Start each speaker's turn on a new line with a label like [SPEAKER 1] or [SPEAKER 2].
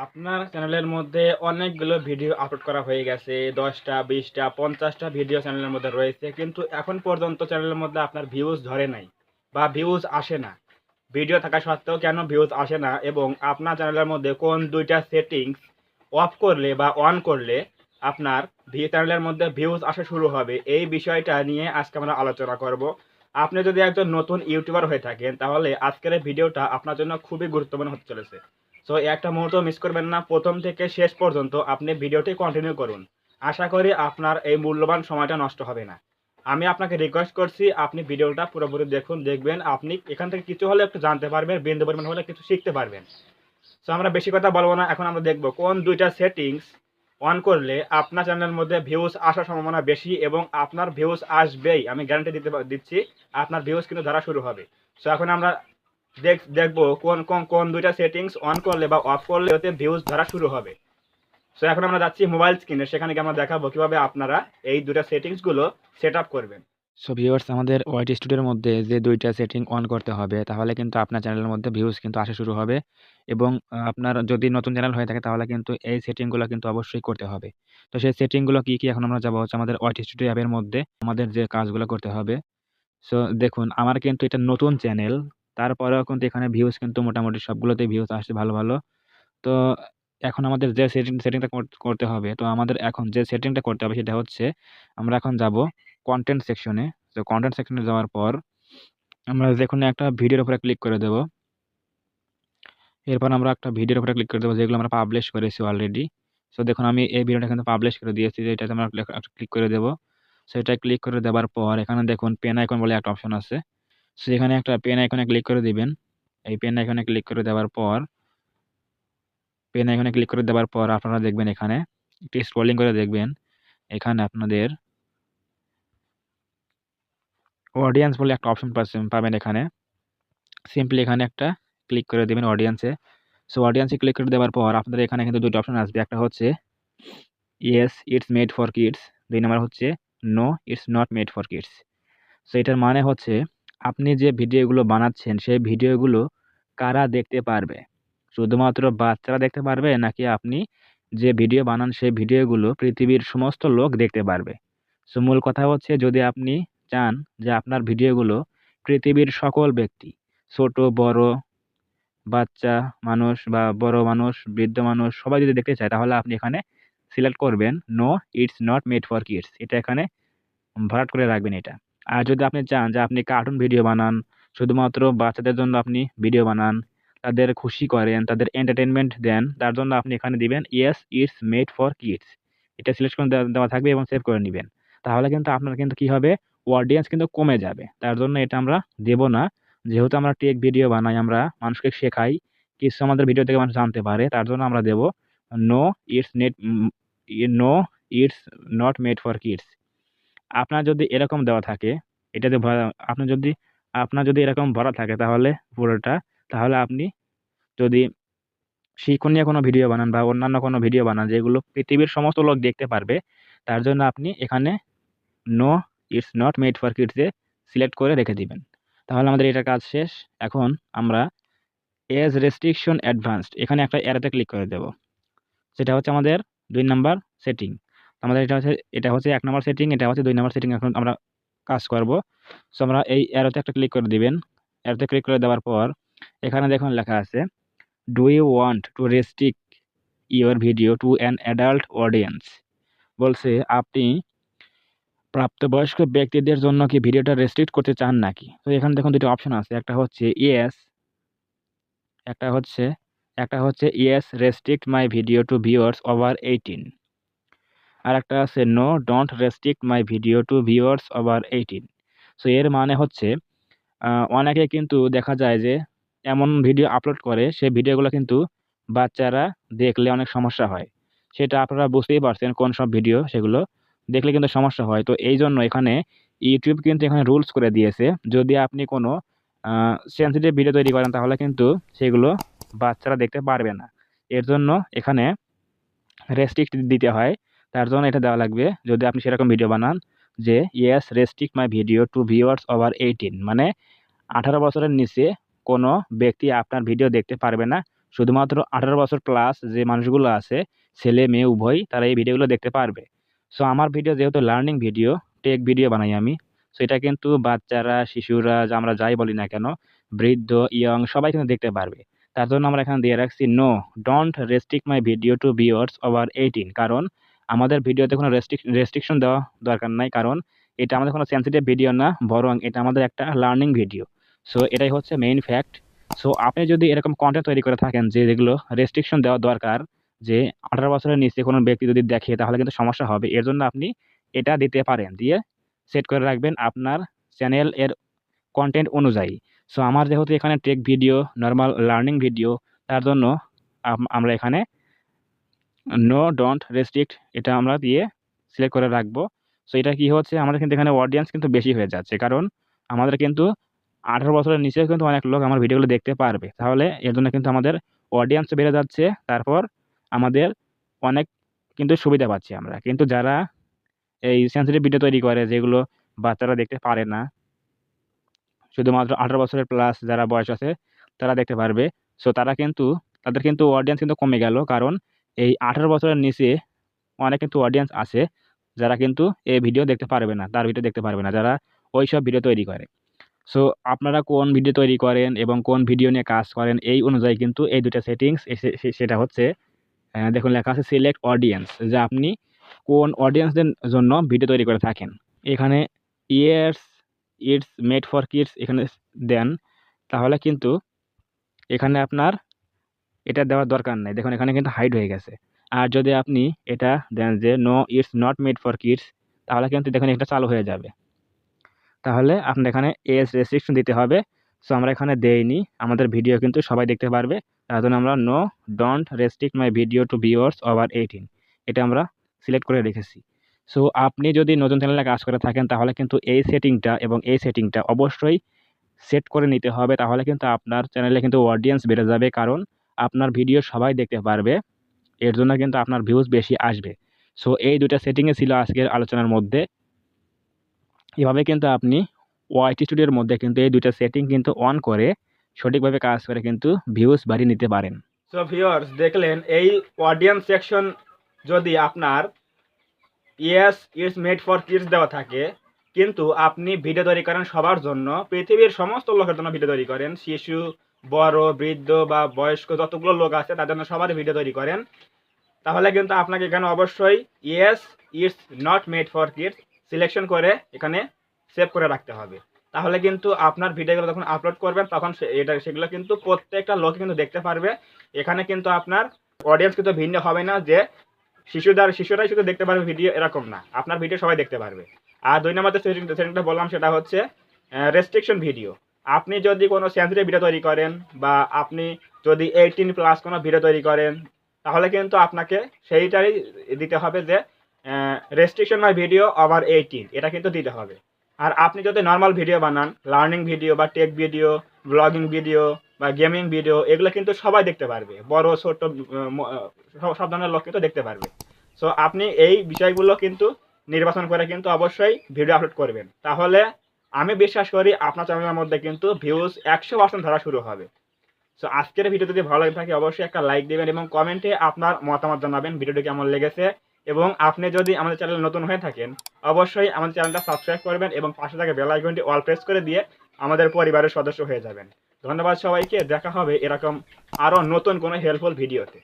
[SPEAKER 1] আপনার চ্যানেলের মধ্যে অনেকগুলো ভিডিও আপলোড করা হয়ে গেছে। ১০টা, ২০টা, ৫০টা ভিডিও চ্যানেলের মধ্যে রয়েছে। কিন্তু এখন পর্যন্ত চ্যানেলের মধ্যে আপনার ভিউজ ধরে নাই বা ভিউজ আসে না। ভিডিও থাকা সত্ত্বেও কেন ভিউজ আসে না এবং আপনার চ্যানেলের মধ্যে কোন ২ টা সেটিংস অফ করলে বা অন করলে আপনার চ্যানেলের মধ্যে ভিউজ আসা শুরু হবে, এই বিষয়টা নিয়ে আজকে আমরা আলোচনা করব। আপনি যদি একজন নতুন ইউটিউবার হয়ে থাকেন তাহলে আজকের এই ভিডিওটা আপনার জন্য খুবই গুরুত্বপূর্ণ হতে চলেছে। সো একটা মুহূর্ত মিস করবেন না, প্রথম থেকে শেষ পর্যন্ত আপনি ভিডিওটি কন্টিনিউ করুন। আশা করি আপনার এই মূল্যবান সময়টা নষ্ট হবে না। আমি আপনাকে রিকোয়েস্ট করছি আপনি ভিডিওটা পুরোপুরি দেখুন, দেখবেন আপনি এখান থেকে কিছু হলে একটু জানতে পারবেন, বিন্দু পরিমাণ হলে কিছু শিখতে পারবেন। সো আমরা বেশি কথা বলবো না, এখন আমরা দেখব কোন ২ টা সেটিংস অন করলে আপনার চ্যানেলের মধ্যে ভিউজ আসার সম্ভাবনা বেশি এবং আপনার ভিউজ আসবেই, আমি গ্যারান্টি দিচ্ছি আপনার ভিউজ কিন্তু ধরা শুরু হবে। সো এখন আমরা দেখবো কোন ২ টা সেটিংস অন করলে বা অফ করলে ওতে ভিউজ ধরা শুরু হবে। সো এখন আমরা যাচ্ছি মোবাইল স্ক্রিনে, সেখানে গিয়ে আমরা দেখাবো কিভাবে আপনারা এই ২ টা সেটিংস গুলো সেট আপ করবেন।
[SPEAKER 2] সো ভিউয়ার্স, আমাদের ওয়াইট স্টুডিওর মধ্যে যে ২টা সেটিং অন করতে হবে, তাহলে কিন্তু আপনার চ্যানেলের মধ্যে ভিউজ কিন্তু আসা শুরু হবে এবং আপনার যদি নতুন চ্যানেল হয়ে থাকে তাহলে কিন্তু এই সেটিংগুলো কিন্তু অবশ্যই করতে হবে। তো সেই সেটিংগুলো কি এখন আমরা যাবো হচ্ছে আমাদের ওয়াইট স্টুডিও অ্যাপের মধ্যে আমাদের যে কাজগুলো করতে হবে। সো দেখুন, আমার কিন্তু এটা নতুন চ্যানেল, তারপরেও কিন্তু এখানে ভিউজ কিন্তু মোটামুটি সবগুলোতেই ভিউজ আসছে ভালো, ভালো। তো এখন আমাদের যে সেটিংটা করতে হবে, তো আমাদের এখন যে সেটিংটা করতে হবে সেটা হচ্ছে আমরা এখন যাবো কনটেন্ট সেকশনে। তো কনটেন্ট সেকশনে যাওয়ার পর আমরা যেকোনো একটা ভিডিওর উপরে ক্লিক করে দেব। এরপর আমরা একটা ভিডিওর উপরে ক্লিক করে দেবো যেগুলো আমরা পাবলিশ করেছি অলরেডি। সো দেখুন, আমি এই ভিডিওটা কিন্তু পাবলিশ করে দিয়েছি, যে এটাতে আমরা একটা ক্লিক করে দেব। সো এটা ক্লিক করে দেওয়ার পর এখানে দেখুন পেন আইকন বলে একটা অপশন আছে। সো এখানে একটা পেন আইকনে ক্লিক করে দিবেন। এই পেন আইকনে ক্লিক করে দেওয়ার পর আপনারা দেখবেন এখানে একটু স্ক্রলিং করে দেখবেন, এখানে আপনাদের অডিয়েন্স বলে একটা অপশন পাবেন এখানে। সিম্পলি এখানে একটা ক্লিক করে দিবেন অডিয়েন্সে। সো অডিয়েন্সে ক্লিক করে দেওয়ার পর আপনাদের এখানে কিন্তু ২ টা অপশন আসবে। একটা হচ্ছে yes it's made for kids, ২ number হচ্ছে no it's not made for kids. So এটার মানে হচ্ছে আপনি যে ভিডিওগুলো বানাচ্ছেন সেই ভিডিওগুলো কারা দেখতে পারবে? শুধুমাত্র বাচ্চারা দেখতে পারবে, নাকি আপনি যে ভিডিও বানান সেই ভিডিওগুলো পৃথিবীর সমস্ত লোক দেখতে পারবে? সো মূল কথা হচ্ছে, যদি আপনি চান যে আপনার ভিডিওগুলো পৃথিবীর সকল ব্যক্তি, ছোট বড়, বাচ্চা মানুষ বা বড় মানুষ, বৃদ্ধ মানুষ সবাই যদি দেখতে চায়, তাহলে আপনি এখানে সিলেক্ট করবেন no it's not made for kids. এটা এখানে ভরাট করে রাখবেন এটা। আর যদি আপনি চান যে আপনি কার্টুন ভিডিও বানান, শুধুমাত্র বাচ্চাদের জন্য আপনি ভিডিও বানান, তাদের খুশি করেন, তাদের এন্টারটেইনমেন্ট দেন, তার জন্য আপনি এখানে দিবেন yes it's made for kids. এটা সিলেক্ট করে দেওয়া থাকবে এবং সেভ করে নিবেন। তাহলে কিন্তু আপনার কিন্তু কি হবে, অডিয়েন্স কিন্তু কমে যাবে। তার জন্য এটা আমরা দেব না। যেহেতু আমরা টেক ভিডিও বানাই, আমরা মানুষকে শেখাই, কিছু আমাদের ভিডিও থেকে মানুষ জানতে পারে, তার জন্য আমরা দেব no it's not no it's not made for kids. আপনার যদি এরকম দেওয়া থাকে, এটাতে আপনি যদি আপনার যদি এরকম ভরা থাকে তাহলে পুরোটা, তাহলে আপনি যদি শিক্ষণীয় কোনো ভিডিও বানান বা অন্যান্য কোনো ভিডিও বানান যেগুলো পৃথিবীর সমস্ত লোক দেখতে পারবে, তার জন্য আপনি এখানে no it's not made for kids এ সিলেক্ট করে রেখে দিবেন। তাহলে আমাদের এটার কাজ শেষ। এখন আমরা এজ রেস্ট্রিকশন অ্যাডভান্সড এখানে একটা অ্যারোতে ক্লিক করে দেব। সেটা হচ্ছে আমাদের ২ নাম্বার সেটিং। আমাদের এটা হচ্ছে ১ নাম্বার সেটিং, এটা হচ্ছে ২ নাম্বার সেটিং। এখন আমরা কাজ করব। সো আমরা এই অ্যারোতে একটা ক্লিক করে দিবেন। অ্যারোতে ক্লিক করে দেওয়ার পর এখানে দেখুন লেখা আছে, do you want to restrict your video to an adult audience? বলছে আপনি প্রাপ্তবয়স্ক ব্যক্তিদের জন্য কি ভিডিওটা রেস্ট্রিক্ট করতে চান নাকি? তো এখানে দেখুন ২ টা অপশন আছে। একটা হচ্ছে ইয়েস, একটা হচ্ছে yes restrict my video to viewers over 18। আরেকটা আছে no don't restrict my video to viewers over 18। So এর মানে হচ্ছে অনেকে কিন্তু দেখা যায় যে এমন ভিডিও আপলোড করে, সেই ভিডিওগুলো কিন্তু বাচ্চারা দেখলে অনেক সমস্যা হয়। সেটা আপনারা বুঝতেই পারছেন কোন সব ভিডিও, সেগুলো দেখলে কিন্তু সমস্যা হয়। তো এইজন্য এখানে ইউটিউব কিন্তু এখানে রুলস করে দিয়েছে, যদি আপনি কোনো সেনসিটিভ ভিডিও তৈরি করেন তাহলে কিন্তু সেগুলো বাচ্চারা দেখতে পারবে না। এর জন্য এখানে রেস্ট্রিক্ট দিতে হয়। তার জন্য এটা দেওয়া লাগবে, যদি আপনি সেরকম ভিডিও বানান যে yes restrict my video to viewers over 18, মানে 18 বছরের নিচে কোনো ব্যক্তি আপনার ভিডিও দেখতে পারবে না, শুধুমাত্র 18 বছর প্লাস যে মানুষগুলো আছে, ছেলে মেয়ে উভয়, তারা এই ভিডিওগুলো দেখতে পারবে। সো আমার ভিডিও যেহেতু লার্নিং ভিডিও, টেক ভিডিও বানাই আমি। সো এটা কিন্তু বাচ্চারা, শিশুরা, যা আমরা যাই বলি না কেন, বৃদ্ধ, ইয়ং সবাই কিন্তু দেখতে পারবে। তার জন্য আমরা এখানে দিয়ে রাখছি no don't restrict my video to viewers over 18, কারণ আমাদের ভিডিওতে কোনো রেস্ট্রিকশন দেওয়া দরকার নাই, কারণ এটা আমাদের কোনো সেনসিটিভ ভিডিও না, বরং এটা আমাদের একটা লার্নিং ভিডিও। সো এটাই হচ্ছে মেইন ফ্যাক্ট। সো আপনি যদি এরকম কন্টেন্ট তৈরি করে থাকেন যে যেগুলো রেস্ট্রিকশন দেওয়া দরকার, যে 18 বছরের নিচে কোনো ব্যক্তি যদি দেখে তাহলে কিন্তু সমস্যা হবে, এর জন্য আপনি এটা দিতে পারেন, দিয়ে সেট করে রাখবেন আপনার চ্যানেল এর কন্টেন্ট অনুযায়ী। সো আমার যেহেতু এখানে take video, normal learning video, তার জন্য আমরা এখানে নো ডোন্ট রেস্ট্রিক্ট এটা আমরা দিয়ে সিলেক্ট করে রাখবো। সো এটা কি হচ্ছে, আমাদের কিন্তু এখানে অডিয়েন্স কিন্তু বেশি হয়ে যাচ্ছে, কারণ আমাদের কিন্তু 18 বছরের নিচেও কিন্তু অনেক লোক আমার ভিডিওগুলো দেখতে পারবে। তাহলে এর জন্য কিন্তু আমাদের অডিয়েন্সও বেড়ে যাচ্ছে, তারপর আমাদের অনেক কিন্তু সুবিধা পাচ্ছি আমরা। কিন্তু যারা এই সেনসিটিভ ভিডিও তৈরি করে যেগুলো বাচ্চারা দেখতে পারে না, শুধুমাত্র 18 বছরের প্লাস যারা বয়স আছে তারা দেখতে পারবে। সো তাদের কিন্তু অডিয়েন্স কিন্তু কমে গেল, কারণ এই 18 বছরের নিচে অনেক কিন্তু অডিয়েন্স আছে যারা কিন্তু এই ভিডিও দেখতে পারবে না, তার ভিডিও দেখতে পারবে না, যারা ওইসব ভিডিও তৈরি করে। সো আপনারা কোন ভিডিও তৈরি করেন এবং কোন ভিডিও নিয়ে কাজ করেন এই অনুযায়ী কিন্তু এই দুটো সেটিংস, সেটা হচ্ছে দেখুন লেখা আছে সিলেক্ট অডিয়েন্স, যে আপনি কোন অডিয়েন্সদের জন্য ভিডিও তৈরি করে থাকেন। এখানে yes it's made for kids এখানে দেন, তাহলে কিন্তু এখানে আপনার এটা দেওয়ার দরকার নাই। দেখুন এখানে কিন্তু হাইড হয়ে গেছে। আর যদি আপনি এটা দেন যে no it's not made for kids, তাহলে কিন্তু দেখুন এটা চালু হয়ে যাবে। তাহলে আপনার এখানে এজ রেস্ট্রিকশন দিতে হবে। সো আমরা এখানে দেইনি, আমাদের ভিডিও কিন্তু সবাই দেখতে পারবে, তার জন্য আমরা no don't restrict my video to viewers over 18 এটা আমরা সিলেক্ট করে রেখেছি। সো আপনি যদি নতুন চ্যানেলে কাজ করে থাকেন তাহলে কিন্তু এই সেটিংটা এবং এই সেটিংটা অবশ্যই সেট করে নিতে হবে, তাহলে কিন্তু আপনার চ্যানেলে কিন্তু অডিয়েন্স বেড়ে যাবে, কারণ আপনার ভিডিও সবাই দেখতে পারবে, এর জন্য কিন্তু আপনার ভিউজ বেশি আসবে। সো এই দুটা সেটিংয়ে ছিল আজকের আলোচনার মধ্যে। এভাবে কিন্তু আপনি ওয়াইটি স্টুডিওর মধ্যে কিন্তু এই দুইটা সেটিং কিন্তু অন করে সঠিকভাবে কাজ করে কিন্তু ভিউজ বাড়িয়ে নিতে পারেন।
[SPEAKER 1] সো ভিউয়ার্স, দেখলেন এই অডিয়েন্স সেকশন যদি আপনার yes it's made for kids দেওয়া থাকে, কিন্তু আপনি ভিডিও তৈরি করেন সবার জন্য, পৃথিবীর সমস্ত লোকের জন্য ভিডিও তৈরি করেন, শিশু, বড়, বৃদ্ধ বা বয়স্ক যতগুলো লোক আছে তাদের জন্য সবার ভিডিও তৈরি করেন, তাহলে কিন্তু আপনাকে এখানে অবশ্যই yes it's not made for kids selection করে এখানে সেভ করে রাখতে হবে। তাহলে কিন্তু আপনার ভিডিওগুলো যখন আপলোড করবেন তখন সেগুলো কিন্তু প্রত্যেকটা লোকে কিন্তু দেখতে পারবে। এখানে কিন্তু আপনার অডিয়েন্স কিন্তু ভিন্ন হবে না, যে শিশুরাই শুধু দেখতে পারবে ভিডিও, এরকম না, আপনার ভিডিও সবাই দেখতে পারবে। আর 2 নম্বর যে সেটিংটা বললাম সেটা হচ্ছে রেস্ট্রিকশন ভিডিও। আপনি যদি কোনো সেন্সিটিভ ভিডিও তৈরি করেন বা আপনি যদি 18+ কোনো ভিডিও তৈরি করেন, তাহলে কিন্তু আপনাকে সেইটাই দিতে হবে যে রেস্ট্রিকশন মাই ভিডিও ওভার 18 এটা কিন্তু দিতে হবে। আর আপনি যদি নর্মাল ভিডিও বানান, লার্নিং ভিডিও বা টেক ভিডিও, ব্লগিং ভিডিও বা গেমিং ভিডিও, এগুলো কিন্তু সবাই দেখতে পারবে, বড় ছোট সব ধরনের লোক কিন্তু দেখতে পারবে। সো আপনি এই বিষয়গুলো কিন্তু নির্বাচন করে কিন্তু অবশ্যই ভিডিও আপলোড করবেন, তাহলে আমি বিশ্বাস করি আপনার চ্যানেলের মধ্যে কিন্তু ভিউজ 100% ধরা শুরু হবে। সো আজকের ভিডিও যদি ভালো লাগে থাকে অবশ্যই একটা লাইক দেবেন এবং কমেন্টে আপনার মতামত জানাবেন ভিডিওটি কেমন লেগেছে। এবং আপনি যদি আমাদের চ্যানেলে নতুন হয়ে থাকেন অবশ্যই আমাদের চ্যানেলটা সাবস্ক্রাইব করবেন এবং পাশে থাকা বেল আইকনটি অল প্রেস করে দিয়ে আমাদের পরিবারের সদস্য হয়ে যাবেন। ধন্যবাদ সবাইকে, দেখা হবে এরকম আরও নতুন কোনো হেল্পফুল ভিডিওতে।